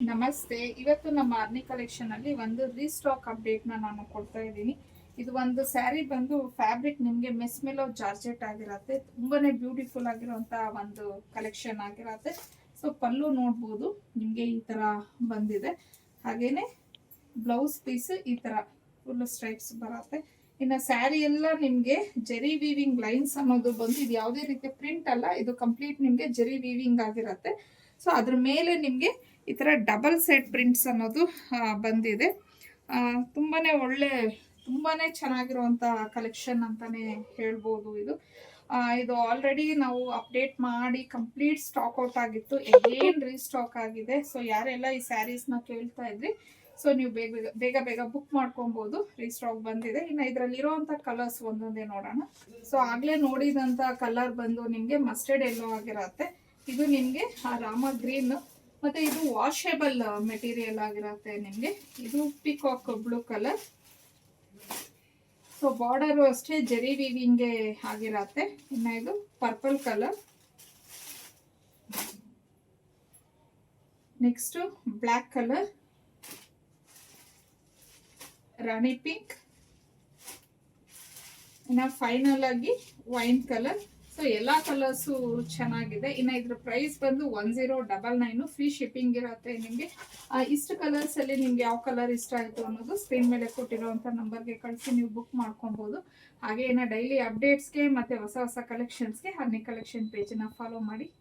ನಮಸ್ತೆ. ಇವತ್ತು ನಮ್ಮ ಆರ್ನಿ ಕಲೆಕ್ಷನ್ ಅಲ್ಲಿ ಒಂದು ರೀಸ್ಟಾಕ್ ಅಪ್ಡೇಟ್ ನಾನು ಕೊಡ್ತಾ ಇದ್ದೀನಿ. ಇದು ಒಂದು ಸ್ಯಾರಿ ಬಂದು ಫ್ಯಾಬ್ರಿಕ್ ನಿಮಗೆ ಮೆಸ್ ಮೆಲೋ ಜಾರ್ಜೆಟ್ ಆಗಿರತ್ತೆ. ತುಂಬಾನೇ ಬ್ಯೂಟಿಫುಲ್ ಆಗಿರುವಂತ ಒಂದು ಕಲೆಕ್ಷನ್ ಆಗಿರತ್ತೆ. ಸೊ ಪಲ್ಲು ನೋಡ್ಬೋದು ನಿಮಗೆ ಈ ತರ ಬಂದಿದೆ. ಹಾಗೇನೆ ಬ್ಲೌಸ್ ಪೀಸ್ ಈ ತರ ಫುಲ್ ಸ್ಟ್ರೈಪ್ಸ್ ಬರುತ್ತೆ. ಇನ್ನು ಸ್ಯಾರಿ ಎಲ್ಲ ನಿಮಗೆ ಜೆರಿ ವೀವಿಂಗ್ ಲೈನ್ಸ್ ಅನ್ನೋದು ಬಂದು ಇದು ಯಾವುದೇ ರೀತಿಯ ಪ್ರಿಂಟ್ ಅಲ್ಲ, ಇದು ಕಂಪ್ಲೀಟ್ ನಿಮಗೆ ಜೆರಿ ವೀವಿಂಗ್ ಆಗಿರತ್ತೆ. ಸೊ ಅದ್ರ ಮೇಲೆ ನಿಮಗೆ ಈ ಥರ ಡಬಲ್ ಸೆಟ್ ಪ್ರಿಂಟ್ಸ್ ಅನ್ನೋದು ಬಂದಿದೆ. ತುಂಬಾನೇ ತುಂಬಾನೇ ಚೆನ್ನಾಗಿರುವಂಥ ಕಲೆಕ್ಷನ್ ಅಂತಾನೆ ಹೇಳ್ಬೋದು. ಇದು ಆಲ್ರೆಡಿ ನಾವು ಅಪ್ಡೇಟ್ ಮಾಡಿ ಕಂಪ್ಲೀಟ್ ಸ್ಟಾಕ್ ಔಟ್ ಆಗಿತ್ತು, ಎಗೇನ್ ರೀಸ್ಟಾಕ್ ಆಗಿದೆ. ಸೊ ಯಾರೆಲ್ಲ ಈ ಸ್ಯಾರೀಸ್ನ ಕೇಳ್ತಾ ಇದ್ರಿ, ಸೊ ನೀವು ಬೇಗ ಬೇಗ ಬುಕ್ ಮಾಡ್ಕೊಬೋದು. ರೀಸ್ಟಾಕ್ ಬಂದಿದೆ. ಇನ್ನು ಇದರಲ್ಲಿರುವಂಥ ಕಲರ್ಸ್ ಒಂದೊಂದೇ ನೋಡೋಣ. ಸೊ ಆಗಲೇ ನೋಡಿದಂಥ ಕಲರ್ ಬಂದು ನಿಮಗೆ ಮಸ್ಟರ್ಡ್ ಎಲ್ಲೋ ಆಗಿರತ್ತೆ. ಇದು ನಿಮಗೆ ರಾಮ ಗ್ರೀನ್, ಮತ್ತೆ ಇದು ವಾಷೇಬಲ್ ಮೆಟೀರಿಯಲ್ ಆಗಿರತ್ತೆ. ನಿಮಗೆ ಇದು peacock blue colour. So border ಅಷ್ಟೇ ಜೆರಿ ವೀವಿಂಗ್ಗೆ ಆಗಿರತ್ತೆ. ಇನ್ನು ಇದು purple colour, next black colour, ರಾಣಿ ಪಿಂಕ್, ಇನ್ನು ಫೈನಲ್ ಆಗಿ ವೈನ್ ಕಲರ್. ಸೊ ಎಲ್ಲ ಕಲರ್ಸು ಚೆನ್ನಾಗಿದೆ. ಇನ್ನು ಇದ್ರ ಪ್ರೈಸ್ ಬಂದು 1099. ಫ್ರೀ ಶಿಪ್ಪಿಂಗ್ ಇರುತ್ತೆ ನಿಮಗೆ. ಇಷ್ಟು ಕಲರ್ಸ್ ಅಲ್ಲಿ ನಿಮ್ಗೆ ಯಾವ ಕಲರ್ ಇಷ್ಟ ಆಯಿತು ಅನ್ನೋದು ಸ್ಕ್ರೀನ್ ಮೇಲೆ ಕೊಟ್ಟಿರುವಂಥ ನಂಬರ್ಗೆ ಕಳಿಸಿ ನೀವು ಬುಕ್ ಮಾಡ್ಕೊಬೋದು. ಹಾಗೆ ಡೈಲಿ ಅಪ್ಡೇಟ್ಸ್ಗೆ ಮತ್ತೆ ಹೊಸ ಹೊಸ ಕಲೆಕ್ಷನ್ಸ್ಗೆ ಹರ್ನಿ ಕಲೆಕ್ಷನ್ ಪೇಜನ್ನ ಫಾಲೋ ಮಾಡಿ.